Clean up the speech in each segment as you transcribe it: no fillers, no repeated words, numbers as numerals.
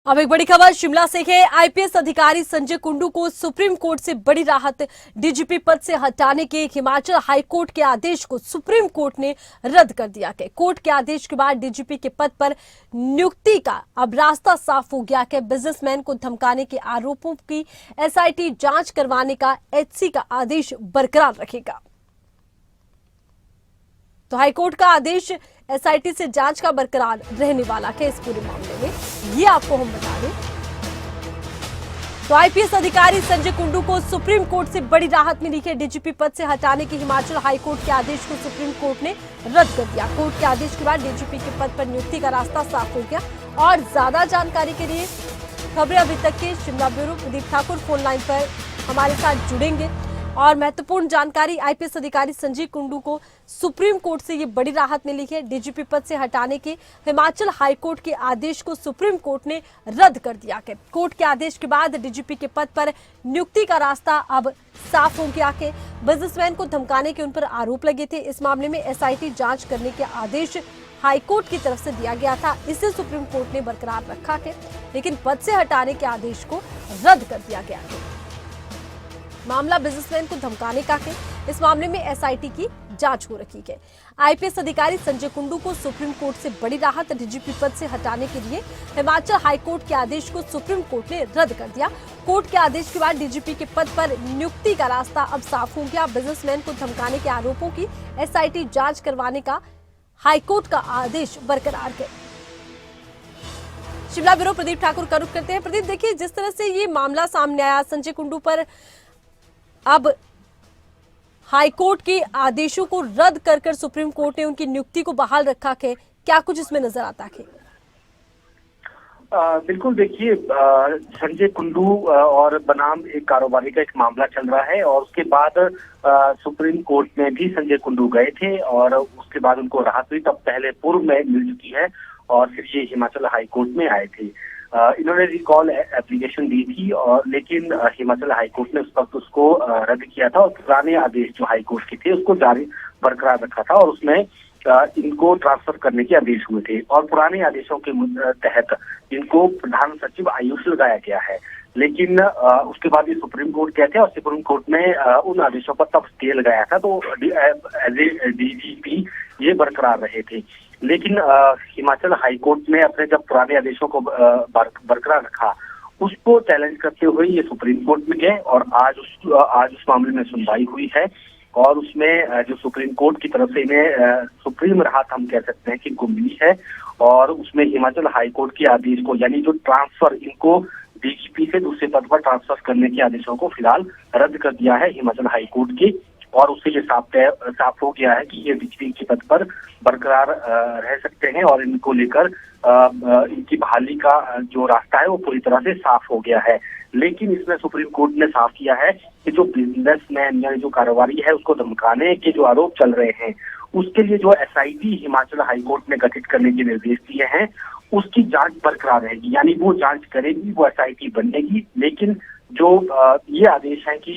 अब एक बड़ी खबर शिमला से है। आईपीएस अधिकारी संजय कुंडू को सुप्रीम कोर्ट से बड़ी राहत। डीजीपी पद से हटाने के हिमाचल हाईकोर्ट के आदेश को सुप्रीम कोर्ट ने रद्द कर दिया है। कोर्ट के आदेश के बाद डीजीपी के पद पर नियुक्ति का अब रास्ता साफ हो गया है। बिजनेसमैन को धमकाने के आरोपों की एसआईटी जांच करवाने का एचसी का आदेश बरकरार रखेगा। तो हाईकोर्ट का आदेश एसआईटी से जांच का बरकरार रहने वाला है। इस पूरे मामले में ये आपको हम बता दें तो आईपीएस अधिकारी संजय कुंडू को सुप्रीम कोर्ट से बड़ी राहत मिली है। डीजीपी पद से हटाने के हिमाचल हाईकोर्ट के आदेश को सुप्रीम कोर्ट ने रद्द कर दिया। कोर्ट के आदेश के बाद डीजीपी के पद पर नियुक्ति का रास्ता साफ हो गया। और ज्यादा जानकारी के लिए खबरें अभी तक के Shimla bureau Pradeep Thakur phone line पर हमारे साथ जुड़ेंगे। और महत्वपूर्ण जानकारी, आईपीएस अधिकारी संजय कुंडू को सुप्रीम कोर्ट से ये बड़ी राहत मिली है। डीजीपी पद से हटाने के हिमाचल हाईकोर्ट के आदेश को सुप्रीम कोर्ट ने रद्द कर दिया है। कोर्ट के आदेश के बाद डीजीपी के पद पर नियुक्ति का रास्ता अब साफ हो गया है। बिजनेसमैन को धमकाने के उन पर आरोप लगे थे। इस मामले में एसआईटी जांच करने के आदेश हाईकोर्ट की तरफ से दिया गया था। इसे सुप्रीम कोर्ट ने बरकरार रखा है, लेकिन पद से हटाने के आदेश को रद्द कर दिया गया है। मामला बिजनेसमैन को धमकाने का है। इस मामले में एसआईटी की जांच हो रही है। आईपीएस अधिकारी संजय कुंडू को सुप्रीम कोर्ट से बड़ी राहत। डीजीपी पद से हटाने के लिए हिमाचल हाईकोर्ट के आदेश को सुप्रीम कोर्ट ने रद्द कर दिया। कोर्ट के आदेश के बाद डीजीपी के पद पर नियुक्ति का रास्ता अब साफ हो गया। बिजनेसमैन को धमकाने के आरोपों की एसआईटी जांच करवाने का हाईकोर्ट का आदेश बरकरार है। शिमला ब्यूरो प्रदीप ठाकुर का रुख करते हैं। प्रदीप, देखिए जिस तरह से ये मामला सामने आया संजय कुंडू पर, अब हाईकोर्ट के आदेशों को रद्द कर सुप्रीम कोर्ट ने उनकी नियुक्ति को बहाल रखा है। क्या कुछ इसमें नजर आता है? बिल्कुल, देखिए संजय कुंडू और बनाम एक कारोबारी का एक मामला चल रहा है और उसके बाद सुप्रीम कोर्ट में भी संजय कुंडू गए थे और उसके बाद उनको राहत हुई। तब पहले पूर्व में मिल चुकी है और फिर ये हिमाचल हाईकोर्ट में आए थे। इन्होंने रिकॉल एप्लीकेशन दी थी और लेकिन हिमाचल हाईकोर्ट ने उस वक्त उसको रद्द किया था और पुराने आदेश जो हाईकोर्ट के थे उसको जारी बरकरार रखा था और उसमें इनको ट्रांसफर करने के आदेश हुए थे। और पुराने आदेशों के तहत इनको प्रधान सचिव आयुष लगाया गया है। लेकिन उसके बाद ये सुप्रीम कोर्ट गए थे और सुप्रीम कोर्ट ने उन आदेशों पर तब स्टे लगाया था, तो एज ए डीजीपी ये बरकरार रहे थे। लेकिन हिमाचल हाईकोर्ट ने अपने जब पुराने आदेशों को बरकरार रखा, उसको चैलेंज करते हुए ये सुप्रीम कोर्ट में गए और आज उस मामले में सुनवाई हुई है। और उसमें जो सुप्रीम कोर्ट की तरफ से इन्हें सुप्रीम राहत हम कह सकते हैं कि इनको मिली है। और उसमें हिमाचल हाईकोर्ट के आदेश को, यानी जो ट्रांसफर, इनको डीजीपी से दूसरे पद पर ट्रांसफर करने के आदेशों को फिलहाल रद्द कर दिया है हिमाचल हाईकोर्ट की। और उससे ये साफ हो गया है कि ये डीजीपी के पद पर बरकरार रह सकते हैं और इनको लेकर इनकी बहाली का जो रास्ता है वो पूरी तरह से साफ हो गया है। लेकिन इसमें सुप्रीम कोर्ट ने साफ किया है कि जो बिजनेसमैन यानी जो कारोबारी है उसको धमकाने के जो आरोप चल रहे हैं, उसके लिए जो एसआईटी हिमाचल हाईकोर्ट ने गठित करने के निर्देश दिए हैं, उसकी जांच बरकरार रहेगी। यानी वो जांच करेगी, वो एसआईटी बनेगी। लेकिन जो ये आदेश है कि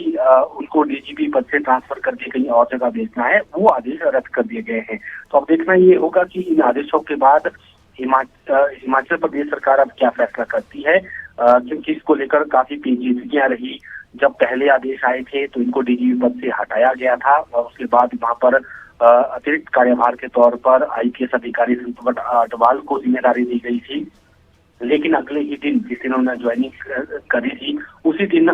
उनको डीजीपी पद से ट्रांसफर करके कहीं और जगह भेजना है, वो आदेश रद्द कर दिए गए हैं। तो अब देखना ये होगा कि इन आदेशों के बाद हिमाचल प्रदेश सरकार अब क्या फैसला करती है, क्योंकि इसको लेकर काफी पेचीदगियां रही। जब पहले आदेश आए थे तो इनको डीजीपी पद से हटाया गया था और उसके बाद वहां पर अतिरिक्त कार्यभार के तौर पर आईपीएस अधिकारी संतोष अटवाल को जिम्मेदारी दी गई थी। लेकिन अगले ही दिन जिस दिन उन्होंने ज्वाइनिंग करी थी, उसी दिन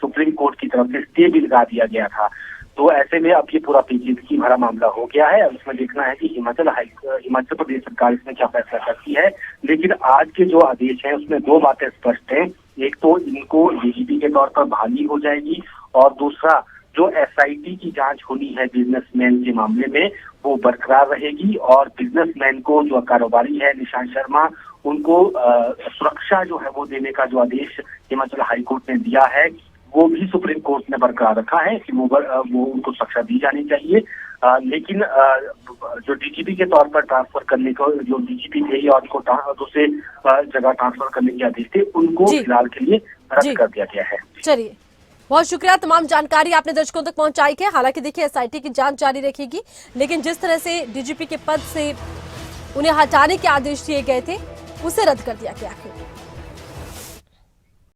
सुप्रीम कोर्ट की तरफ से स्टे भी लगा दिया गया था। तो ऐसे में अब ये पूरा पेचीदगी भरा मामला हो गया है। अब इसमें देखना है कि हिमाचल प्रदेश सरकार इसमें क्या फैसला करती है। लेकिन आज के जो आदेश हैं उसमें दो बातें स्पष्ट हैं। एक तो इनको डीजीपी के तौर पर बहाली हो जाएगी और दूसरा जो एसआईटी की जांच होनी है बिजनेसमैन के मामले में, वो बरकरार रहेगी। और बिजनेसमैन को, जो कारोबारी है निशांत शर्मा, उनको सुरक्षा जो है वो देने का जो आदेश हिमाचल हाईकोर्ट ने दिया है, वो भी सुप्रीम कोर्ट ने बरकरार रखा है कि वो उनको सुरक्षा दी जानी चाहिए। लेकिन जो डीजीपी के तौर पर ट्रांसफर करने को, जो डीजीपी थे और उनको दूसरे जगह ट्रांसफर करने के आदेश थे, उनको फिलहाल के लिए रद्द कर दिया गया है। चलिए, बहुत शुक्रिया, तमाम जानकारी आपने दर्शकों तक पहुंचाई है। हालांकि देखिए एसआईटी की जांच जारी रहेगी, लेकिन जिस तरह से डीजीपी के पद से उन्हें हटाने के आदेश दिए गए थे उसे रद्द कर दिया गया है।